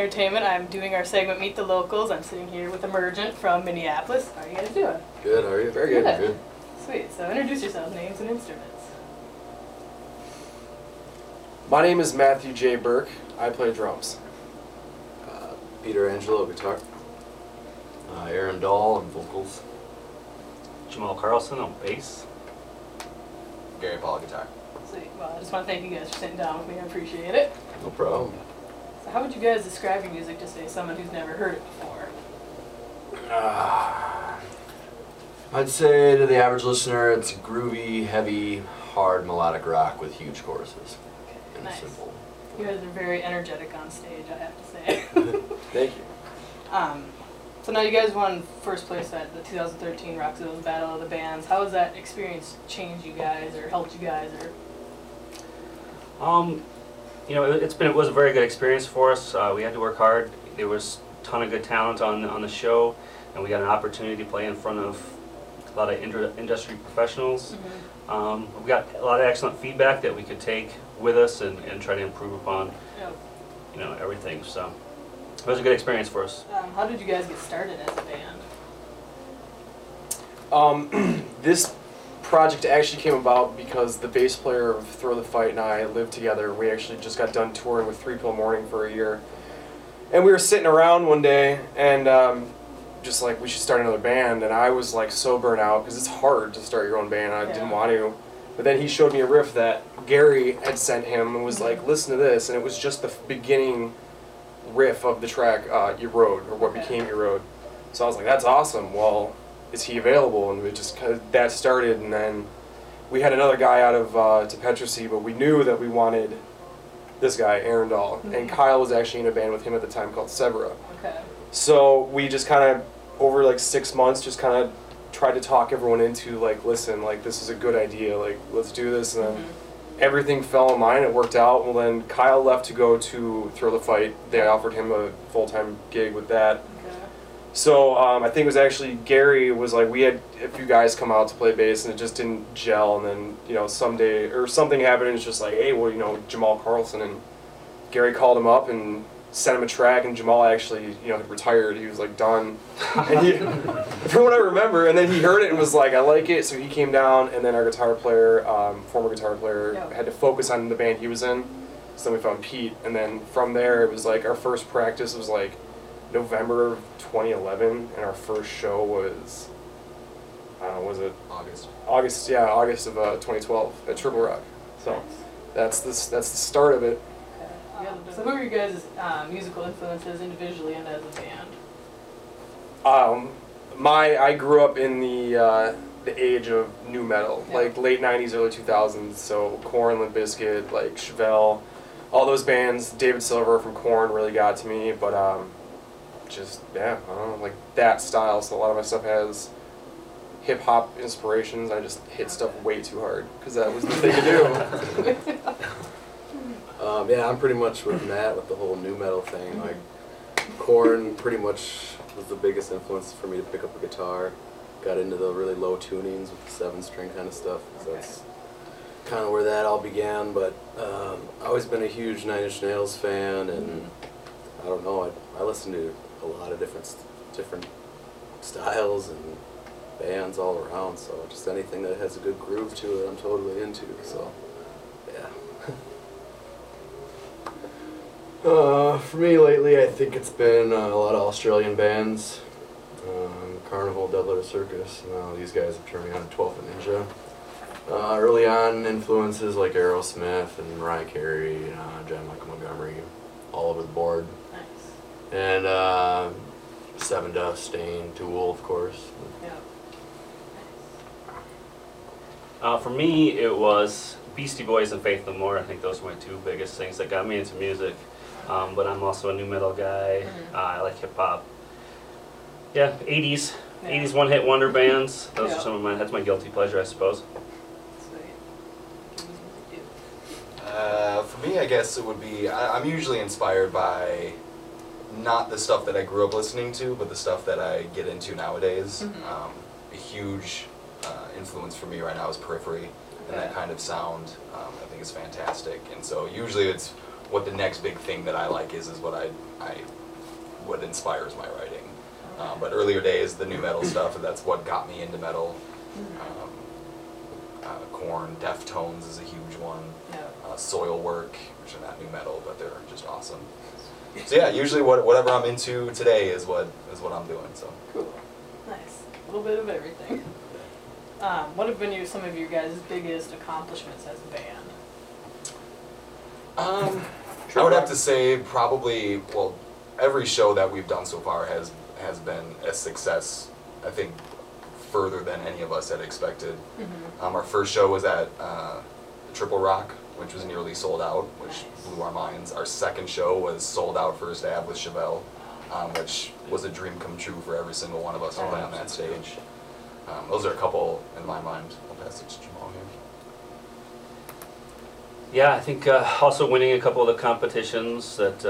Entertainment. I'm doing our segment Meet the Locals. I'm sitting here with Emergent from Minneapolis. How are you guys doing? Good, how are you? Very good. Good. Sweet. So introduce yourselves, names and instruments. My name is Matthew J. Burke. I play drums. Peter Angelo, guitar. Aaron Dahl on vocals. Jamal Carlson on bass. Gary Paul, guitar. Sweet. Well, I just want to thank you guys for sitting down with me. I appreciate it. No problem. So how would you guys describe your music to say someone who's never heard it before? I'd say to the average listener, it's groovy, heavy, hard melodic rock with huge choruses. Okay, And nice. simple. You guys are very energetic on stage, I have to say. Thank you. So now you guys won first place at the 2013 Rockzill's Battle of the Bands. How has that experience changed you guys or helped you guys? Or You know, it was a very good experience for us. We had to work hard. There was a ton of good talent on the show, and we got an opportunity to play in front of a lot of industry professionals. Mm-hmm. We got a lot of excellent feedback that we could take with us and try to improve upon, you know, everything. So it was a good experience for us. How did you guys get started as a band? This project actually came about because the bass player of Throw the Fight and I lived together. We actually just got done touring with 3 Pill Morning for a year. And we were sitting around one day and just like, we should start another band. And I was like so burnt out because it's hard to start your own band. I didn't want to. But then he showed me a riff that Gary had sent him and was like, listen to this. And it was just the beginning riff of the track, Your Road, or what became Your Road. So I was like, that's awesome. Well, is he available? And we just kind of, that started, and then we had another guy out of Tepetracy, but we knew that we wanted this guy, Aaron Dahl, and Kyle was actually in a band with him at the time called Severa. Okay. So we just kind of, over like 6 months, just kind of tried to talk everyone into like, listen, like this is a good idea, like let's do this, and then everything fell in line, it worked out. Well, then Kyle left to go to Throw the Fight. They offered him a full-time gig with that. So I think it was actually Gary was like, we had a few guys come out to play bass and it just didn't gel, and then, you know, someday, or something happened and it's just like, hey, well, you know, Jamal Carlson, and Gary called him up and sent him a track, and Jamal actually, you know, had retired, he was like done, and he, from what I remember, and then he heard it and was like, I like it, so he came down, and then our guitar player, former guitar player, had to focus on the band he was in, so then we found Pete, and then from there, it was like, our first practice was like November of 2011, and our first show was, I don't know, was it? August, yeah, August of 2012 at Triple Rock. So that's the start of it. So who are you guys' musical influences individually and as a band? I grew up in the age of new metal, like late 90s, early 2000s, so Korn, Limp Bizkit, like Chevelle, all those bands. David Silver from Korn really got to me, but just, yeah, I don't know, like that style. So a lot of my stuff has hip-hop inspirations. I just hit stuff way too hard because that was the thing to do. Yeah, I'm pretty much with Matt with the whole new metal thing. Like, Korn pretty much was the biggest influence for me to pick up a guitar. Got into the really low tunings with the 7-string kind of stuff. So that's kind of where that all began. But I've always been a huge Nine Inch Nails fan, and I don't know, I listen to a lot of different styles and bands all around. So just anything that has a good groove to it, I'm totally into. So yeah. For me lately, I think it's been a lot of Australian bands, Carnival, Dead Letter Circus. Now these guys have turned me on to 12th Ninja. Early on, influences like Aerosmith and Mariah Carey, John Michael Montgomery, all over the board. Nice. And Seven Dust, Stain, Tool, of course. For me, it was Beastie Boys and Faith No More. I think those were my two biggest things that got me into music. But I'm also a new metal guy. I like hip hop. Yeah, 80s. 80s one-hit wonder bands. Those are some of mine. That's my guilty pleasure, I suppose. For me, I guess it would be, I'm usually inspired by not the stuff that I grew up listening to, but the stuff that I get into nowadays. A huge influence for me right now is Periphery, and that kind of sound I think is fantastic. And so usually it's what the next big thing that I like is what what inspires my writing. But earlier days, the new metal stuff, that's what got me into metal. Korn, Deftones is a huge one. Soilwork, which are not new metal, but they're just awesome. So yeah, usually whatever I'm into today is what I'm doing. So cool, nice, a little bit of everything. What have been some of your guys' biggest accomplishments as a band? I would have to say probably, well, every show that we've done so far has been a success. I think further than any of us had expected. Our first show was at Triple Rock, which was nearly sold out, which blew our minds. Our second show was sold out first ab with Chevelle, which was a dream come true for every single one of us to play on that stage. Those are a couple in my mind. I'll pass it to Jamal here. Yeah, I think also winning a couple of the competitions that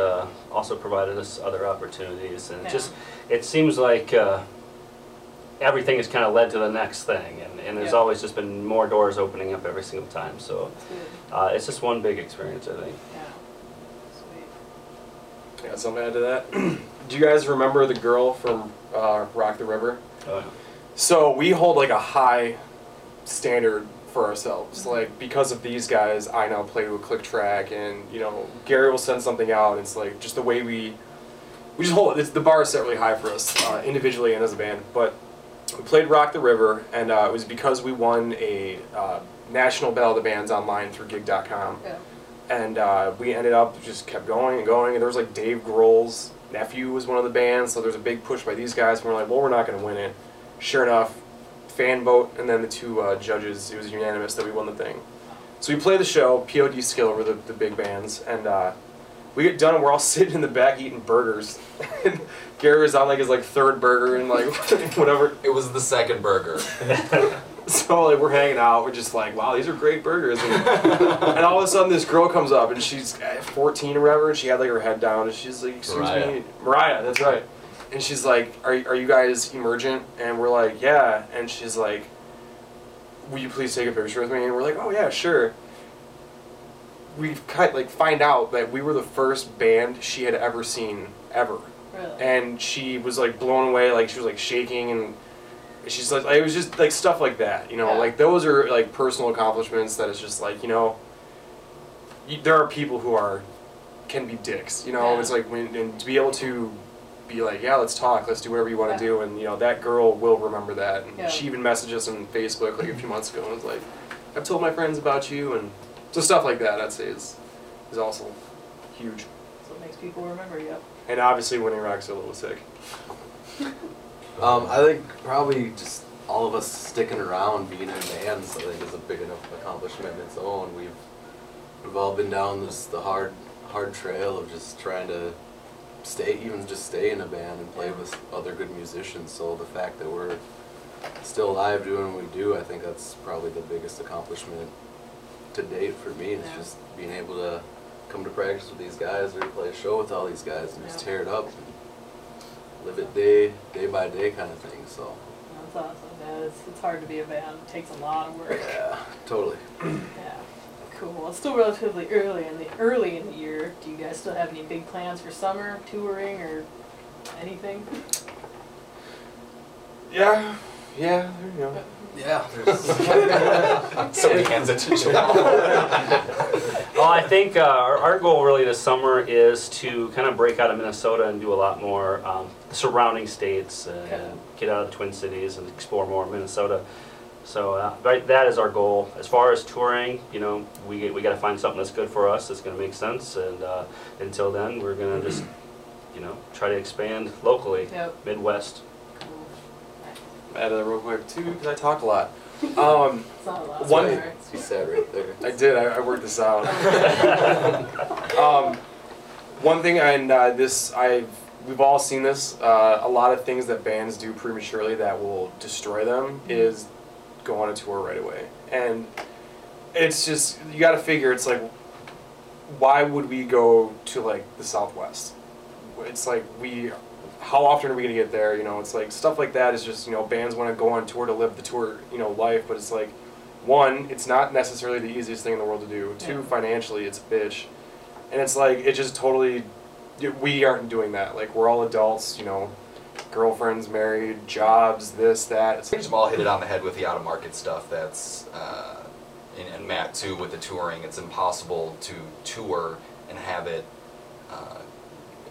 also provided us other opportunities, and it seems like everything has kind of led to the next thing, and there's always just been more doors opening up every single time. So it's just one big experience, I think. Yeah, sweet. Yeah, something to add to that. Do you guys remember the girl from Rock the River? Oh, yeah. So we hold like a high standard for ourselves. Like, because of these guys, I now play to a click track, and Gary will send something out, and it's like just the way we just hold it. The bar is set really high for us, individually and as a band. But we played Rock the River, and it was because we won a national Battle of the Bands online through gig.com. Yeah. And we ended up just kept going and going, and there was like Dave Grohl's nephew was one of the bands, so there's a big push by these guys, and we're like, well, we're not going to win it. Sure enough, fan vote, and then the two judges, it was unanimous that we won the thing. So we play the show, POD Skill were the big bands, and we get done and we're all sitting in the back eating burgers. And Gary was on like his third burger and like whatever. It was the second burger. So like we're hanging out, we're just like, wow, these are great burgers. And all of a sudden this girl comes up and she's 14 or whatever, and she had like her head down, and she's like, excuse me, Mariah, that's right. And she's like, are you guys Emergent? And we're like, yeah. And she's like, will you please take a picture with me? And we're like, oh yeah, sure. We find out that we were the first band she had ever seen, ever. Really? And she was like blown away, like she was like shaking, and she's like, it was just like stuff like that, like those are like personal accomplishments that is just like, there are people who can be dicks, it's like and to be able to be like, yeah, let's talk, let's do whatever you want to do, and that girl will remember that. And she even messaged us on Facebook like a few months ago and was like, I've told my friends about you, and so stuff like that I'd say is also huge. So it makes people remember you. And obviously winning Rockzilla was sick. I think probably just all of us sticking around, being in bands, I think is a big enough accomplishment in its own. We've all been down the hard trail of just trying to stay in a band and play with other good musicians. So the fact that we're still alive doing what we do, I think that's probably the biggest accomplishment to date for me. It's just being able to come to practice with these guys or play a show with all these guys and just tear it up and live it day by day kind of thing. So that's awesome. Yeah, it's hard to be a band. It takes a lot of work. Yeah, totally. Yeah. Cool. Well, it's still relatively early in the year. Do you guys still have any big plans for summer, touring, or anything? Yeah, there you go. Yeah. Somebody hands it to Jamal. Well, I think our goal really this summer is to kind of break out of Minnesota and do a lot more surrounding states and get out of the Twin Cities and explore more of Minnesota. So that is our goal. As far as touring, we got to find something that's good for us, that's going to make sense, and until then, we're going to just, try to expand locally, Midwest. Add that real quick too, because I talk a lot. It's not a lot. You said right there. I did. I worked this out. One thing, and we've all seen this. A lot of things that bands do prematurely that will destroy them is go on a tour right away, and it's just you got to figure. It's like, why would we go to like the Southwest? It's like how often are we gonna get there? It's like stuff like that is just bands want to go on tour to live the tour life, but it's like, one, it's not necessarily the easiest thing in the world to do. Two, financially, it's a bitch. And it's like, it just totally, we aren't doing that. Like, we're all adults, you know, girlfriends, married, jobs, this, that. I think Jamal hit it on the head with the out-of-market stuff. That's, and Matt too with the touring. It's impossible to tour and have it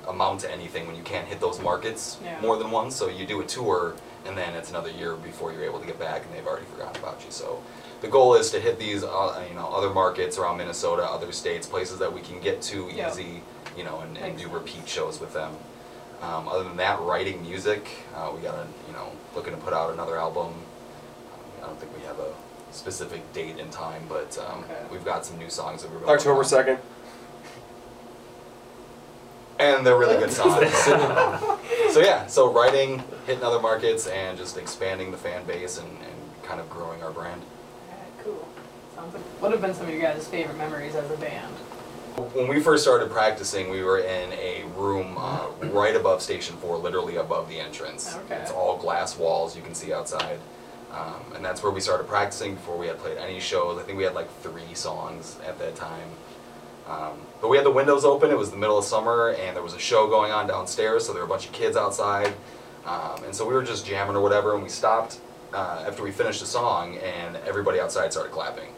amount to anything when you can't hit those markets more than once. So you do a tour, and then it's another year before you're able to get back, and they've already forgotten about you. So the goal is to hit these, other markets around Minnesota, other states, places that we can get to easy, and do repeat shows with them. Other than that, writing music, we gotta, looking to put out another album. I don't think we have a specific date and time, but we've got some new songs that we're going October 2nd. And they're really good songs. So writing, hitting other markets, and just expanding the fan base and kind of growing our brand. Alright, cool. Sounds like, what have been some of your guys' favorite memories as a band? When we first started practicing, we were in a room right above Station 4, literally above the entrance. Okay. It's all glass walls you can see outside. And that's where we started practicing before we had played any shows. I think we had like 3 songs at that time. But we had the windows open, it was the middle of summer, and there was a show going on downstairs, so there were a bunch of kids outside. And so we were just jamming or whatever, and we stopped after we finished the song, and everybody outside started clapping.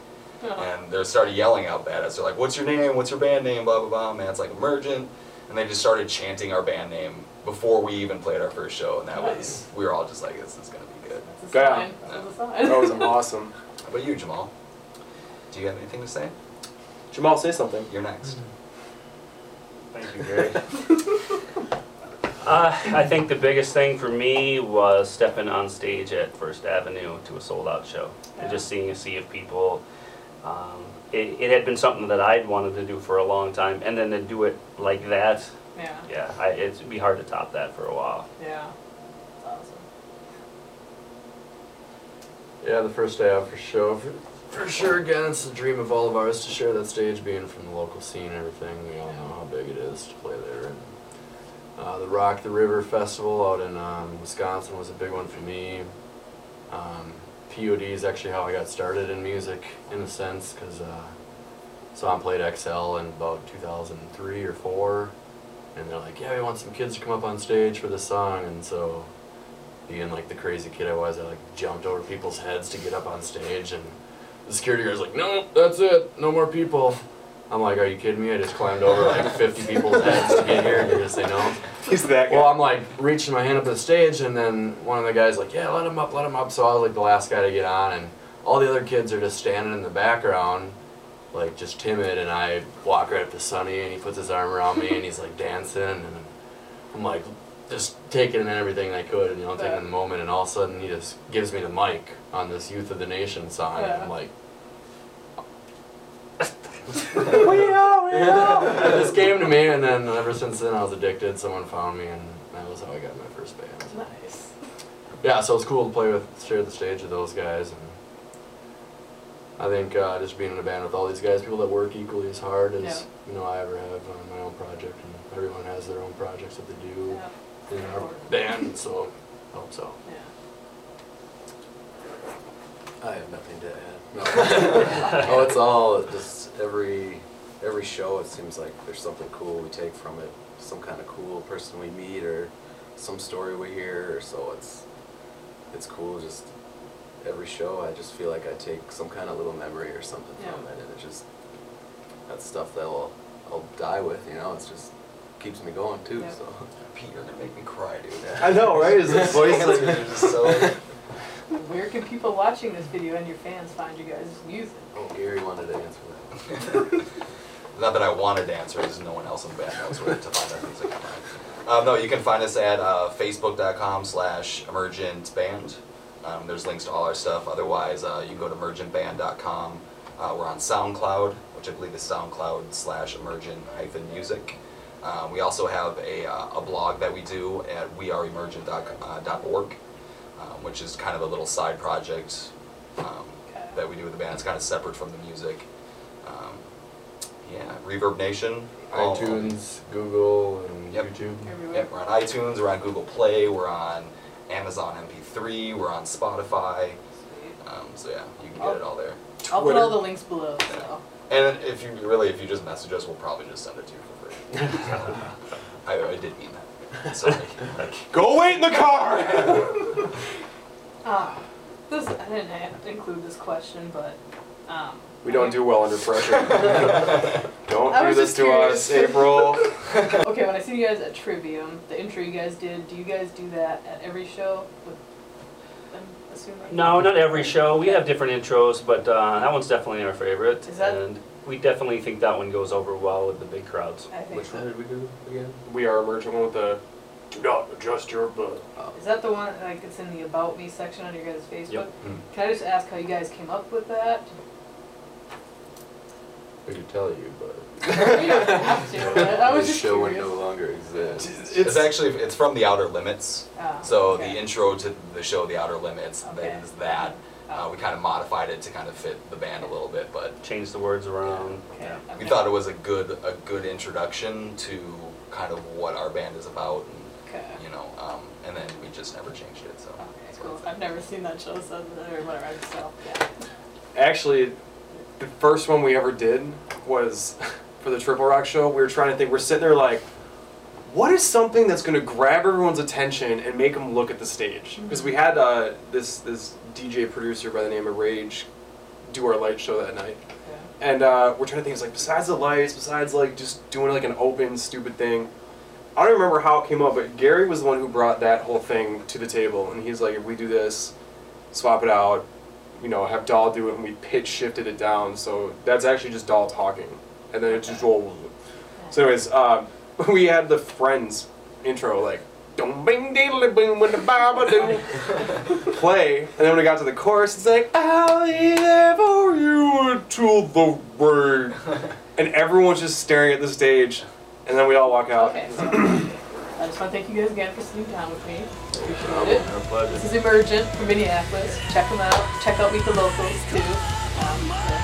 And they started yelling out at us. They're like, "What's your name? What's your band name? Blah, blah, blah." Man, it's like Emergent. And they just started chanting our band name before we even played our first show. And that was, we were all just like, this is going to be good. That's a sign. That's a sign. That was awesome. How about you, Jamal? Do you have anything to say? Jamal, say something. You're next. Thank you, Gary. I think the biggest thing for me was stepping on stage at First Avenue to a sold-out show and just seeing a sea of people. It had been something that I'd wanted to do for a long time, and then to do it like that, it'd be hard to top that for a while. Yeah, that's awesome. Yeah, the first day out for show, for sure, again, it's a dream of all of ours to share that stage, being from the local scene and everything. We all know how big it is to play there. And the Rock the River Festival out in Wisconsin was a big one for me. POD is actually how I got started in music, in a sense, because Song played XL in about 2003 or 4, and they're like, "Yeah, we want some kids to come up on stage for this song," and so, being like the crazy kid I was, I like jumped over people's heads to get up on stage, and the security guard's like, "No, that's it, no more people." I'm like, "Are you kidding me? I just climbed over like 50 people's heads to get here, and you're gonna say no?" He's that guy. Well, I'm like reaching my hand up to the stage, and then one of the guys like, "Yeah, let him up, let him up." So I was like the last guy to get on, and all the other kids are just standing in the background, like just timid, and I walk right up to Sonny, and he puts his arm around me, and he's like dancing, and I'm like just taking in everything I could, and, taking the moment, and all of a sudden he just gives me the mic on this Youth of the Nation song, and I'm like, we know. This came to me, and then ever since then I was addicted. Someone found me, and that was how I got my first band. Nice. Yeah, so it's cool to share the stage with those guys, and I think just being in a band with all these guys, people that work equally as hard as I ever have on my own project, and everyone has their own projects that they do in our band, so I hope so. Yeah. I have nothing to add. No. Oh, it's all just every show. It seems like there's something cool we take from it. Some kind of cool person we meet, or some story we hear. Or so it's cool. Just every show, I just feel like I take some kind of little memory or something from it, and it just that's stuff that I'll die with. It's just keeps me going too. Yeah. So Pete, you're gonna make me cry, dude. I know, right? Is this voice Answers are just so. Where can people watching this video and your fans find you guys' music? oh, Gary wanted to answer that. Not that I wanted to answer, because no one else in the band knows where to find our music. No, you can find us at facebook.com/emergentband. There's links to all our stuff. Otherwise, you can go to emergentband.com. We're on SoundCloud, which I believe is SoundCloud/emergent-music. We also have a blog that we do at weareemergent.org, which is kind of a little side project that we do with the band. It's kind of separate from the music. Reverb Nation. iTunes, Google, and YouTube. Everywhere. Yep, we're on iTunes, we're on Google Play, we're on Amazon MP3, we're on Spotify. So yeah, you can get it all there. I'll put all the links below. So. And if you just message us, we'll probably just send it to you for free. I did mean that. Sorry. Go wait in the car! I didn't have to include this question, but We don't do well under pressure. Don't I do was this just to us, curious. April. Okay, when I see you guys at Trivium, the intro you guys did, do you guys do that at every show? I'm assuming. No, not every show. We have different intros, but that one's definitely our favorite. Is that- And we definitely think that one goes over well with the big crowds. I think Which so. one did we do again? We are Emergent one with the do not adjust your butt. Is that the one, like, it's in the About Me section on your guys' Facebook? Yep. Can I just ask how you guys came up with that? I could tell you, but You don't have to, but I was This just show would curious. no longer exist. It's from The Outer Limits. Ah, So okay. the intro to the show, The Outer Limits, Okay. is that. Oh, We kind of modified it to kind of fit the band a little bit, but Change the words around. okay, Yeah. okay. we thought it was a good introduction to kind of what our band is about, Okay. and then we just never changed it. So. Okay, cool. I've never seen that show, so or whatever. So yeah. Actually, the first one we ever did was for the Triple Rock show. We were trying to think, we're sitting there like, what is something that's going to grab everyone's attention and make them look at the stage? Because we had this DJ producer by the name of Rage do our light show that night. Okay. And we're trying to think, it's like, besides the lights, besides like just doing like an open, stupid thing. I don't remember how it came up, but Gary was the one who brought that whole thing to the table. And he's like, if we do this, swap it out, have Dahl do it, and we pitch shifted it down. So that's actually just Dahl talking. And then it just rolls. So anyways, we had the Friends intro, like, dum bing diddly boom with the baba do play, and then when we got to the chorus, it's like, I'll be there for you until the rain. And everyone's just staring at the stage, and then we all walk out. Okay. So, I just want to thank you guys again for sitting down with me. Appreciate it. Our pleasure. This is Emergent from Minneapolis. Check them out. Check out Meet the Locals too.